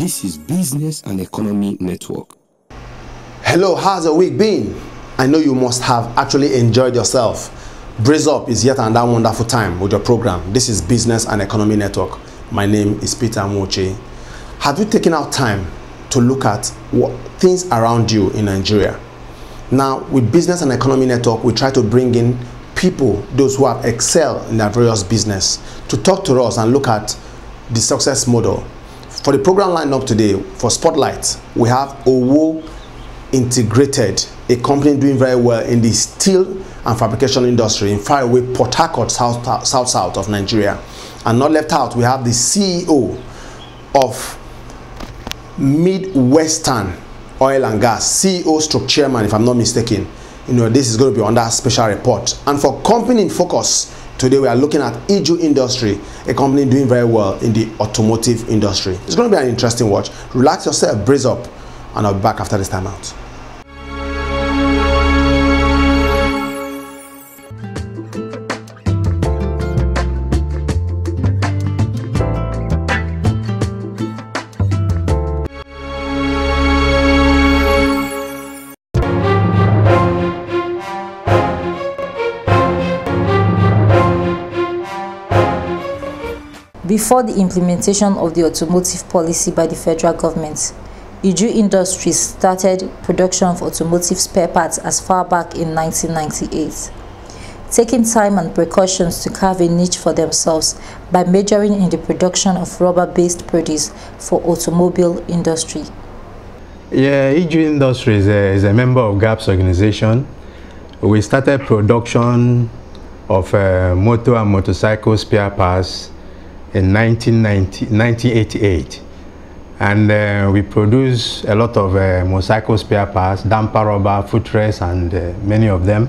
This is Business and Economy Network. Hello, how's the week been? I know you must have actually enjoyed yourself. Brace up is yet another wonderful time with your program. This is Business and Economy Network. My name is Peter Moche. Have you taken out time to look at what things around you in Nigeria? Now, with Business and Economy Network, we try to bring in people, those who have excelled in their various business, to talk to us and look at the success model. For the program lined up today, for Spotlight, we have Owo Integrated, a company doing very well in the steel and fabrication industry in faraway Port Harcourt, south of Nigeria. And not left out, we have the CEO of Midwestern Oil and Gas, CEO stroke chairman, if I'm not mistaken. You know, this is going to be under a special report. And for company in focus, today we are looking at Iju Industries, a company doing very well in the automotive industry. It's going to be an interesting watch. Relax yourself, brace up, and I'll be back after this time out. Before the implementation of the automotive policy by the federal government, Iju Industries started production of automotive spare parts as far back in 1998, taking time and precautions to carve a niche for themselves by majoring in the production of rubber-based produce for automobile industry. Yeah, Iju Industries is a member of GAPS organization. We started production of motor and motorcycle spare parts in 1988, and we produce a lot of motorcycle spare parts, damper rubber, footrest, and many of them.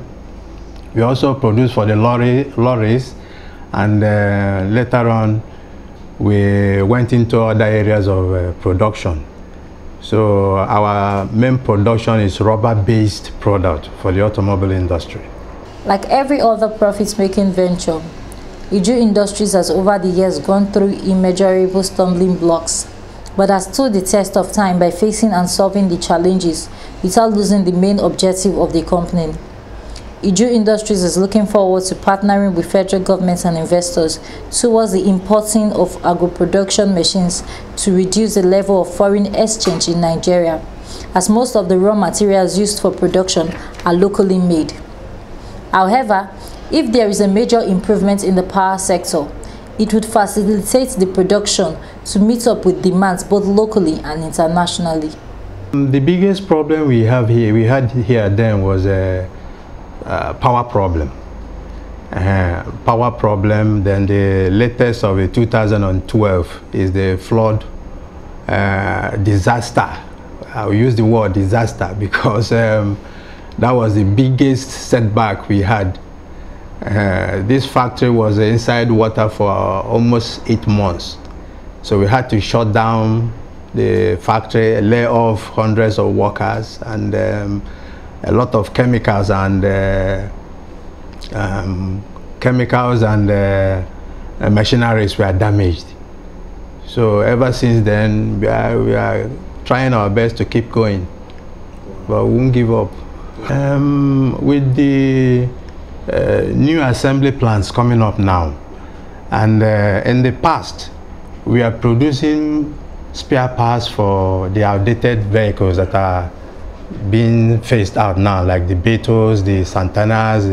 We also produce for the lorries, and later on we went into other areas of production. So our main production is rubber-based product for the automobile industry. Like every other profit-making venture, Iju Industries has over the years gone through immeasurable stumbling blocks, but has stood the test of time by facing and solving the challenges without losing the main objective of the company. Iju Industries is looking forward to partnering with federal governments and investors towards the importing of agro-production machines to reduce the level of foreign exchange in Nigeria, as most of the raw materials used for production are locally made. However, if there is a major improvement in the power sector, it would facilitate the production to meet up with demands both locally and internationally. The biggest problem we had here then was a power problem. Power problem. Then the latest of 2012 is the flood disaster. I will use the word disaster because that was the biggest setback we had. This factory was inside water for almost 8 months. So we had to shut down the factory, lay off hundreds of workers, and a lot of chemicals and machineries were damaged. So ever since then, we are trying our best to keep going, but we won't give up. With the new assembly plants coming up now, and in the past we are producing spare parts for the outdated vehicles that are being phased out now, like the Beetles, the Santanas,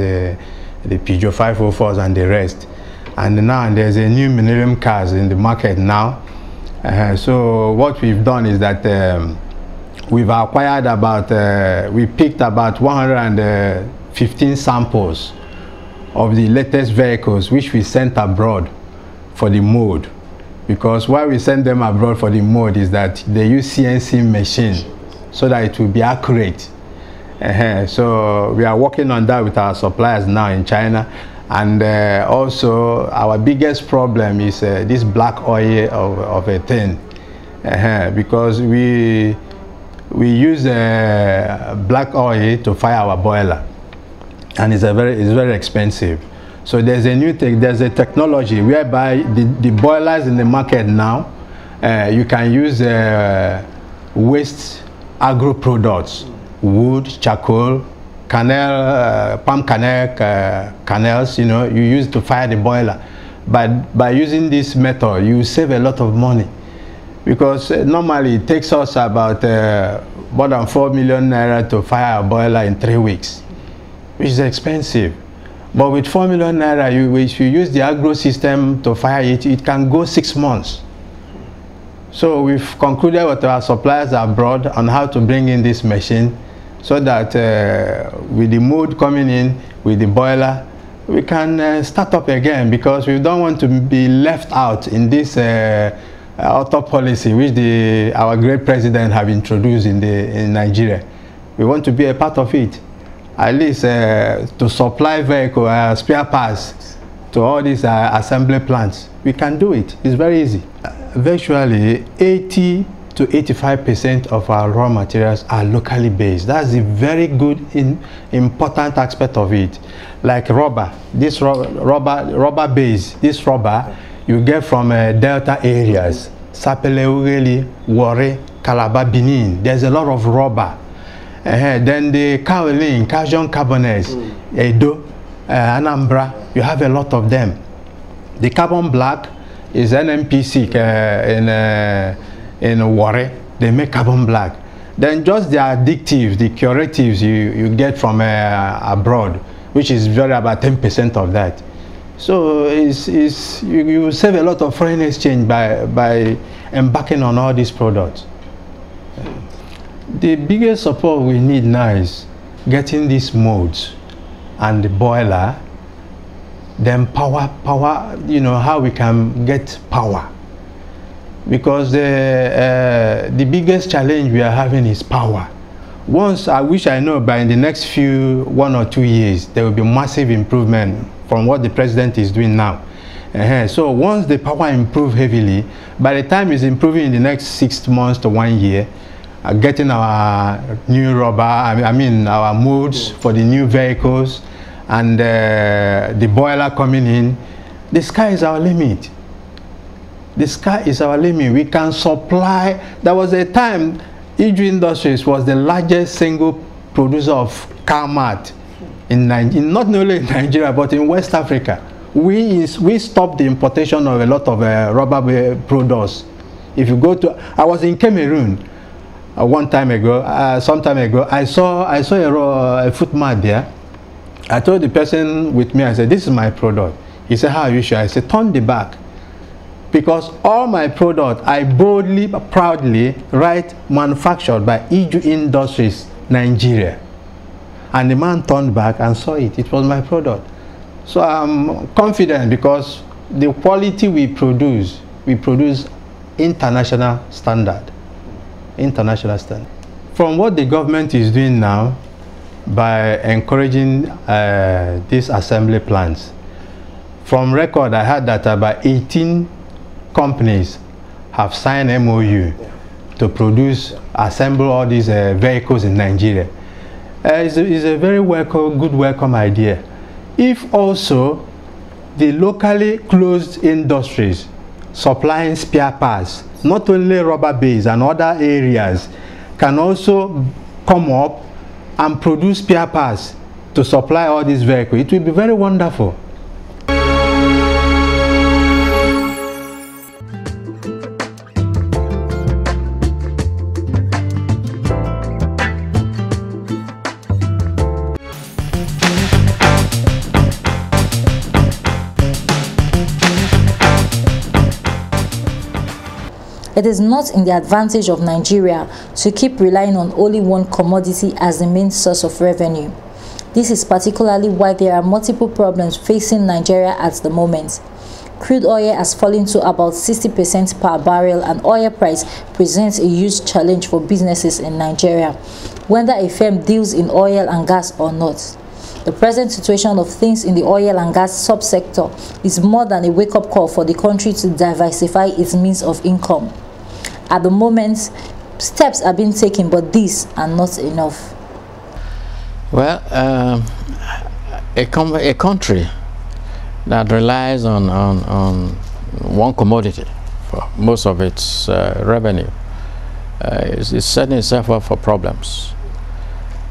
the Peugeot 504s, and the rest. And now there's a new millennium cars in the market now. So what we've done is that we've acquired we picked about 115 samples of the latest vehicles, which we sent abroad for the mold. Because why we send them abroad for the mold is that they use CNC machine so that it will be accurate. So we are working on that with our suppliers now in China. And also our biggest problem is this black oil of a thing. Because we use black oil to fire our boiler, and it's very expensive. So there's a technology whereby the boilers in the market now You can use waste agro products, wood, charcoal, palm kernels, you know, you use to fire the boiler. But by using this method, you save a lot of money, because normally it takes us about more than 4 million naira to fire a boiler in 3 weeks, which is expensive. But with 4 million naira, if you use the agro system to fire it, it can go 6 months. So we've concluded with our suppliers abroad on how to bring in this machine, so that with the mood coming in, with the boiler, we can start up again, because we don't want to be left out in this auto policy which our great president have introduced in Nigeria. We want to be a part of it, at least to supply vehicle spare parts to all these assembly plants. We can do it. It's very easy. Virtually 80 to 85% of our raw materials are locally based. That's a very good, important aspect of it. Like rubber, this rubber base, this rubber you get from delta areas, Sapele, Ughelli, Warri, Calabar, Benin. There's a lot of rubber. Then the kaolin, calcium carbonates, Edo, Anambra, you have a lot of them. The carbon black is NMPC in Warri. They make carbon black. Then just the additives, the curatives you get from abroad, which is very about 10% of that. So you save a lot of foreign exchange by embarking on all these products. The biggest support we need now is getting these molds and the boiler, then power, you know, how we can get power. Because the biggest challenge we are having is power. Once, I wish I know by in the next 1 or 2 years, there will be massive improvement from what the president is doing now. So once the power improves heavily, by the time it's improving in the next 6 months to 1 year, getting our new rubber, I mean our molds for the new vehicles, and the boiler coming in, the sky is our limit. The sky is our limit. We can supply. There was a time Iju Industries was the largest single producer of car mat in not only in Nigeria but in West Africa. We stopped the importation of a lot of rubber products. If you go to, I was in Cameroon some time ago. I saw a foot mat there. I told the person with me, I said, "This is my product." He said, "How are you sure?" I said, "Turn the back." Because all my product, I boldly, proudly write manufactured by Iju Industries, Nigeria. And the man turned back and saw it. It was my product. So I'm confident, because the quality we produce international standard. International standard. From what the government is doing now, by encouraging these assembly plants, from record I heard that about 18 companies have signed MOU to assemble all these vehicles in Nigeria. It's a very good welcome idea. If also the locally closed industries supplying spare parts, not only rubber base and other areas, can also come up and produce spare parts to supply all these vehicles, it will be very wonderful. It is not in the advantage of Nigeria to keep relying on only one commodity as the main source of revenue. This is particularly why there are multiple problems facing Nigeria at the moment. Crude oil has fallen to about 60% per barrel, and oil price presents a huge challenge for businesses in Nigeria, whether a firm deals in oil and gas or not. The present situation of things in the oil and gas subsector is more than a wake-up call for the country to diversify its means of income. At the moment, steps are being taken, but these are not enough. Well, a country that relies on one commodity, most of its revenue, is setting itself up for problems.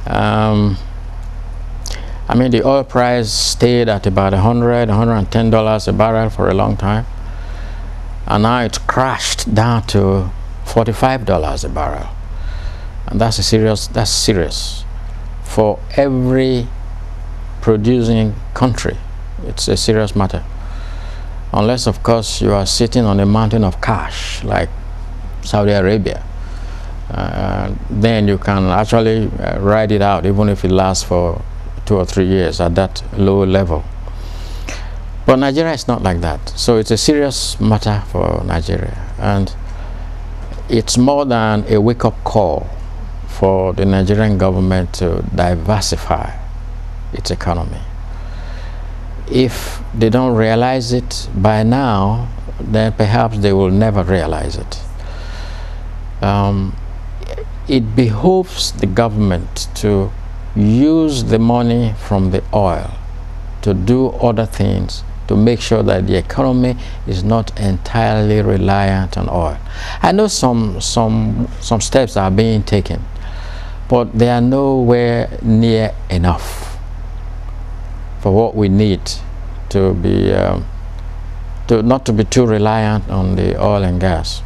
I mean, the oil price stayed at about $110 a barrel for a long time, and now it's crashed down to $45 a barrel, and that's serious for every producing country. It's a serious matter, unless of course you are sitting on a mountain of cash like Saudi Arabia. Then you can actually ride it out, even if it lasts for 2 or 3 years at that low level. But Nigeria is not like that, so it's a serious matter for Nigeria, and it's more than a wake-up call for the Nigerian government to diversify its economy. If they don't realize it by now, then perhaps they will never realize it. It behoves the government to use the money from the oil to do other things to make sure that the economy is not entirely reliant on oil. I know some steps are being taken, but they are nowhere near enough for what we need to be not to be too reliant on the oil and gas.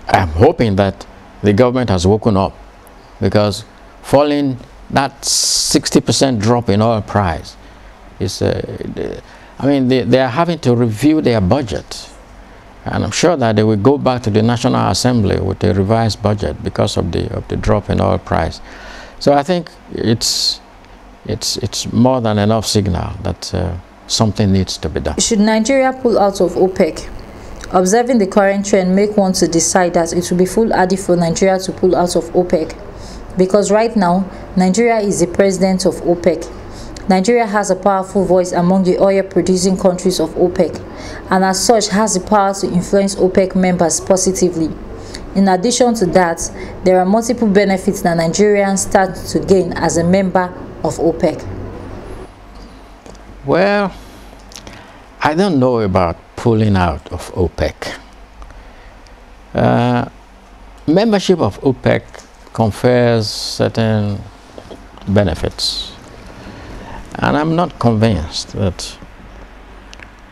I'm hoping that the government has woken up, because falling that 60% drop in oil price is, I mean, they are having to review their budget, and I'm sure that they will go back to the National Assembly with a revised budget because of the drop in oil price. So I think it's more than enough signal that something needs to be done. Should Nigeria pull out of OPEC? Observing the current trend make one to decide that it will be foolhardy for Nigeria to pull out of OPEC, because right now Nigeria is the president of OPEC. Nigeria has a powerful voice among the oil producing countries of OPEC, and as such has the power to influence OPEC members positively. In addition to that, there are multiple benefits that Nigerians stand to gain as a member of OPEC. Well, I don't know about pulling out of OPEC. Membership of OPEC confers certain benefits, and I'm not convinced that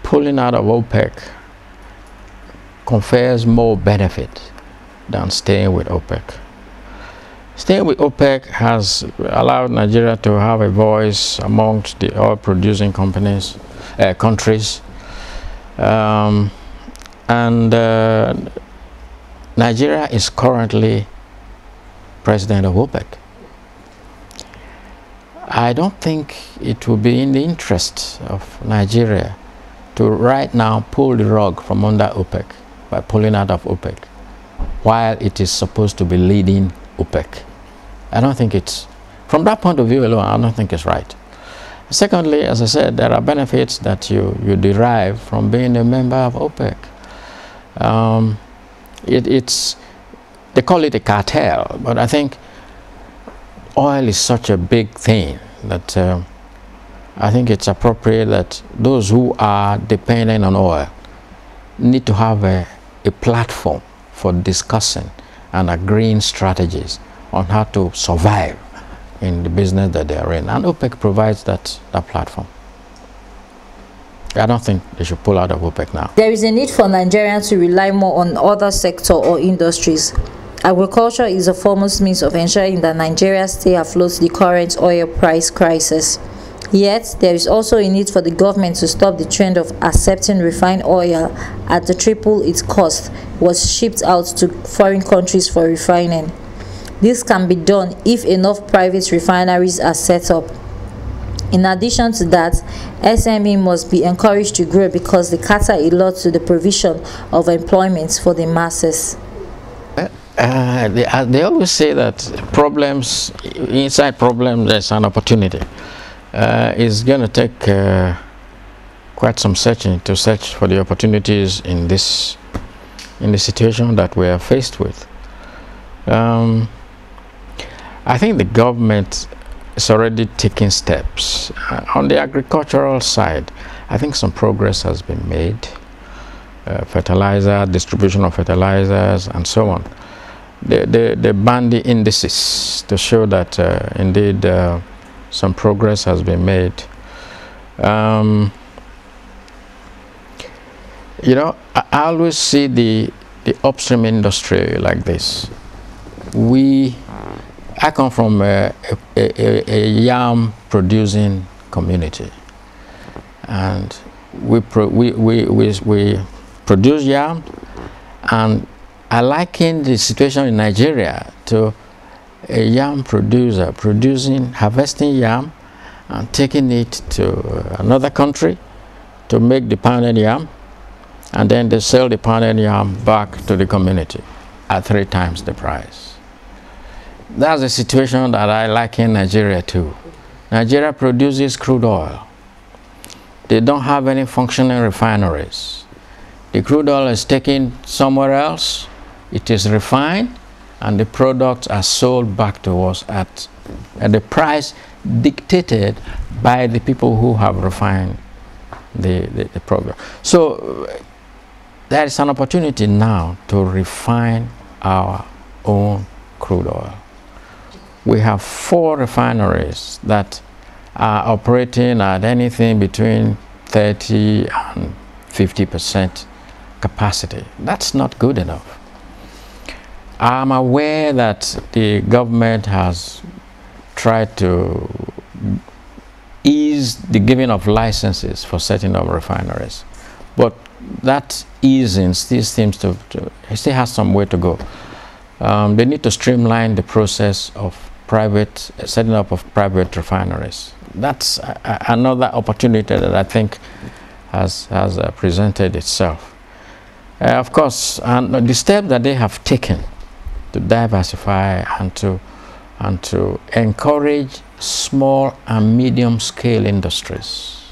pulling out of OPEC confers more benefit than staying with OPEC. Staying with OPEC has allowed Nigeria to have a voice amongst the oil producing countries, Nigeria is currently president of OPEC. I don't think it will be in the interest of Nigeria to right now pull the rug from under OPEC by pulling out of OPEC, while it is supposed to be leading OPEC. I don't think it's, from that point of view alone, I don't think it's right. Secondly, as I said, there are benefits that you derive from being a member of OPEC. They call it a cartel, but I think oil is such a big thing that I think it's appropriate that those who are dependent on oil need to have a platform for discussing and agreeing strategies on how to survive in the business that they are in, and OPEC provides that platform. I don't think they should pull out of OPEC now. There is a need for Nigerians to rely more on other sectors or industries. Agriculture is the foremost means of ensuring that Nigeria stay afloat the current oil price crisis. Yet, there is also a need for the government to stop the trend of accepting refined oil at the triple its cost was shipped out to foreign countries for refining. This can be done if enough private refineries are set up. In addition to that, SME must be encouraged to grow because they cater a lot to the provision of employment for the masses. They always say that problems, inside problems there's an opportunity. It's going to take quite some searching to search for the opportunities in the situation that we are faced with. I think the government is already taking steps on the agricultural side. I think some progress has been made. Fertilizer, distribution of fertilizers, and so on. They ban the indices to show that indeed some progress has been made. You know, I always see the upstream industry like this. I come from a yam producing community, and we produce yam, and I liken the situation in Nigeria to a yam producer harvesting yam and taking it to another country to make the pounded yam, and then they sell the pounded yam back to the community at 3 times the price. That's a situation that I like in Nigeria too. Nigeria produces crude oil. They don't have any functioning refineries. The crude oil is taken somewhere else, it is refined, and the products are sold back to us at the price dictated by the people who have refined the product. So there is an opportunity now to refine our own crude oil. We have 4 refineries that are operating at anything between 30 and 50% capacity. That's not good enough. I'm aware that the government has tried to ease the giving of licenses for setting up refineries, but that easing still seems to still has some way to go. They need to streamline the process of setting up of private refineries. That's another opportunity that I think has presented itself. Of course, and the step that they have taken to diversify and to encourage small and medium scale industries.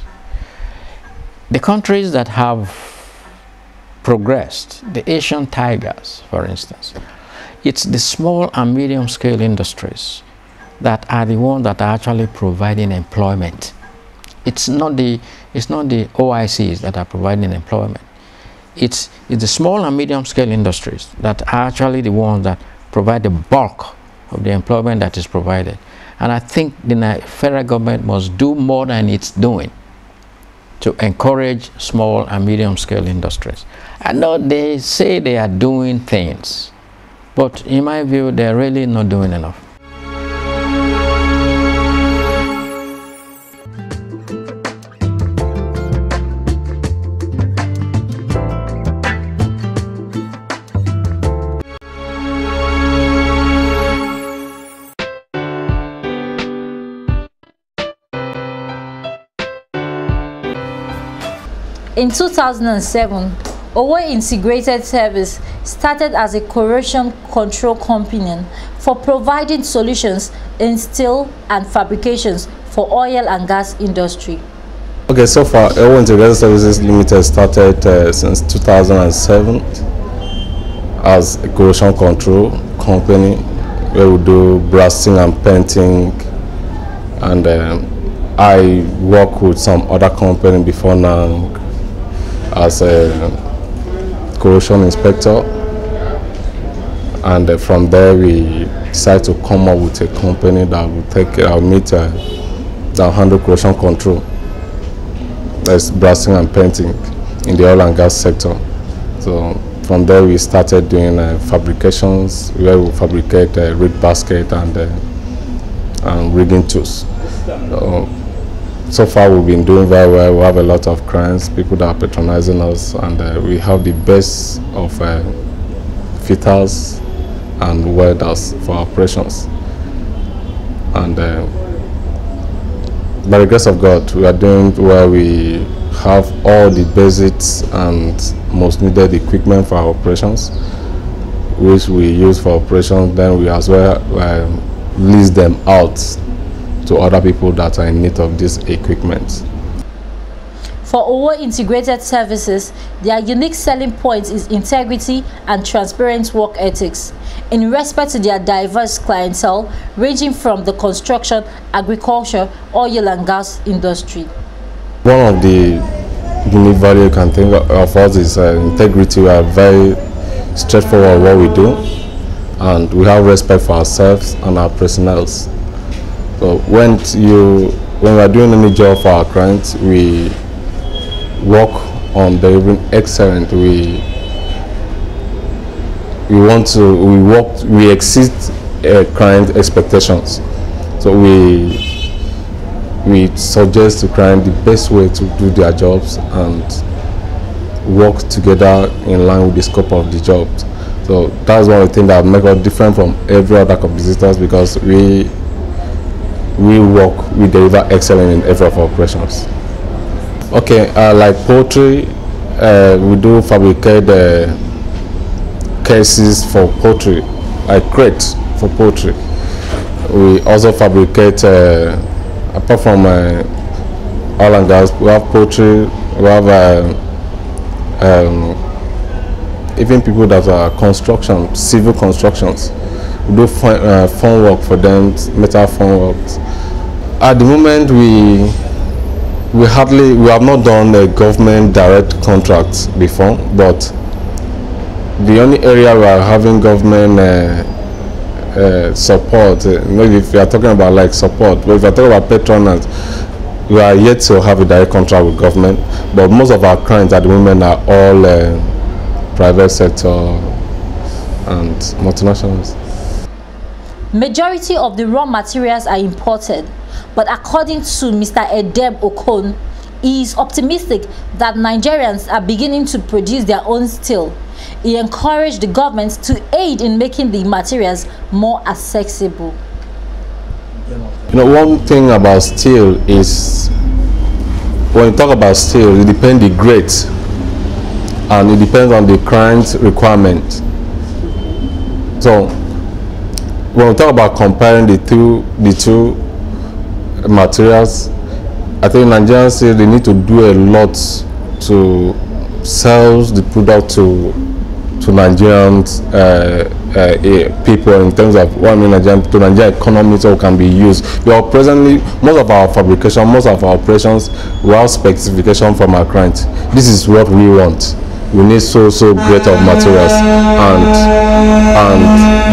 The countries that have progressed, the Asian tigers, for instance, it's the small and medium scale industries that are the ones that are actually providing employment. It's not the OICs that are providing employment. It's the small and medium scale industries that are actually the ones that provide the bulk of the employment that is provided. And I think the federal government must do more than it's doing to encourage small and medium scale industries. I know they say they are doing things, but in my view, they're really not doing enough. In 2007, Owo Integrated Services started as a corrosion control company for providing solutions in steel and fabrications for oil and gas industry. Okay, so far, Owo Integrated Services Ltd started since 2007 as a corrosion control company where we do blasting and painting, and I work with some other company before now as a corrosion inspector, and from there we decided to come up with a company that will handle corrosion control, that's blasting and painting in the oil and gas sector. So from there we started doing fabrications, where we fabricate rig basket and rigging tools. So far we've been doing very well. We have a lot of clients, people that are patronizing us, and we have the best of fitters and welders for operations. And by the grace of God, we are doing where we have all the basics and most needed equipment for our operations, which we use for operations. Then we as well lease them out to other people that are in need of this equipment. For Owo Integrated Services, their unique selling point is integrity and transparent work ethics in respect to their diverse clientele ranging from the construction, agriculture, oil and gas industry. One of the unique value you can think of us is integrity. We are very straightforward what we do, and we have respect for ourselves and our personnel. So when we are doing any job for our clients, we work on delivering excellent. We exceed client expectations. So we suggest to client the best way to do their jobs and work together in line with the scope of the job. So that's one of the things that make us different from every other competitors, because we deliver excellence in every of our operations. Okay, like poultry, we do fabricate cases for poultry, like crates for poultry. We also fabricate, apart from oil and gas, we have poultry, we have even people that are construction, civil constructions. We do phone work for them, metal phone works. At the moment, we have not done a government direct contract before, but the only area we are having government support, maybe if you are talking about like support, but if you are talking about patronage, we are yet to have a direct contract with government, but most of our clients at the moment are all private sector and multinationals. Majority of the raw materials are imported, but according to Mr. Edeb Okon, he is optimistic that Nigerians are beginning to produce their own steel. He encouraged the government to aid in making the materials more accessible. You know, one thing about steel is, when you talk about steel, it depends on the grade and it depends on the client's requirement. So when we talk about comparing the two materials, I think Nigerians say they need to do a lot to sell the product to Nigerian people, in terms of what I mean, to Nigerian economy, so it can be used. We are presently, most of our fabrication, most of our operations, we have specification from our clients. This is what we want. We need so great of materials, and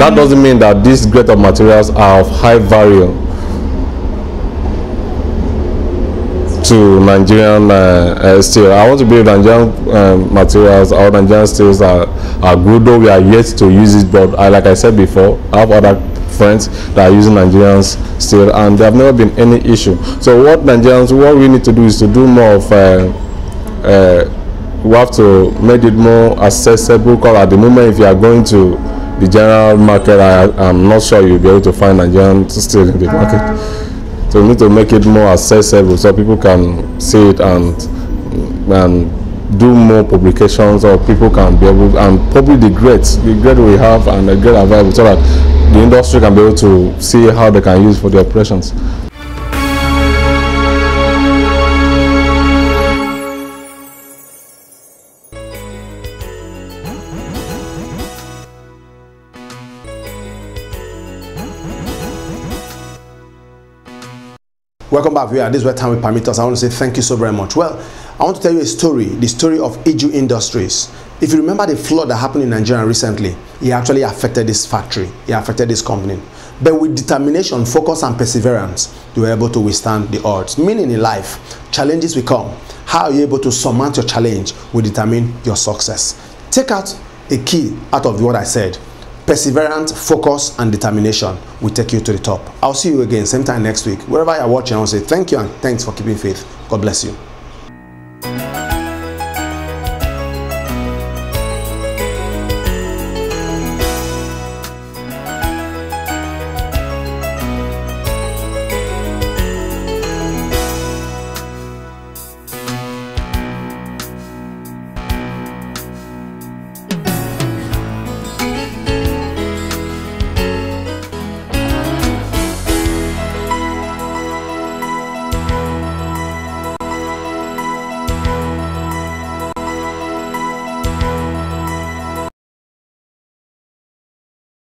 that doesn't mean that these great of materials are of high value to Nigerian steel. I want to believe Nigerian materials or Nigerian steels are good, though we are yet to use it. But like I said before, I have other friends that are using Nigerian steel and there have never been any issue. So what we need to do is to do more of we have to make it more accessible, because at the moment, if you are going to the general market, I'm not sure you'll be able to find Nigerian steel in the market. So we need to make it more accessible so people can see it and do more publications, or people can be able, and probably the grade we have and the grade available, so that the industry can be able to see how they can use for the operations. Welcome back, viewer. This is where time will permit us. I want to say thank you so very much. Well, I want to tell you a story, the story of Iju Industries. If you remember the flood that happened in Nigeria recently, it actually affected this factory, it affected this company. But with determination, focus and perseverance, they were able to withstand the odds. Meaning in life, challenges will come. How are you able to surmount your challenge will determine your success. Take out a key out of what I said. Perseverance, focus, and determination will take you to the top. I'll see you again, same time next week. Wherever you're watching, I want to say thank you and thanks for keeping faith. God bless you.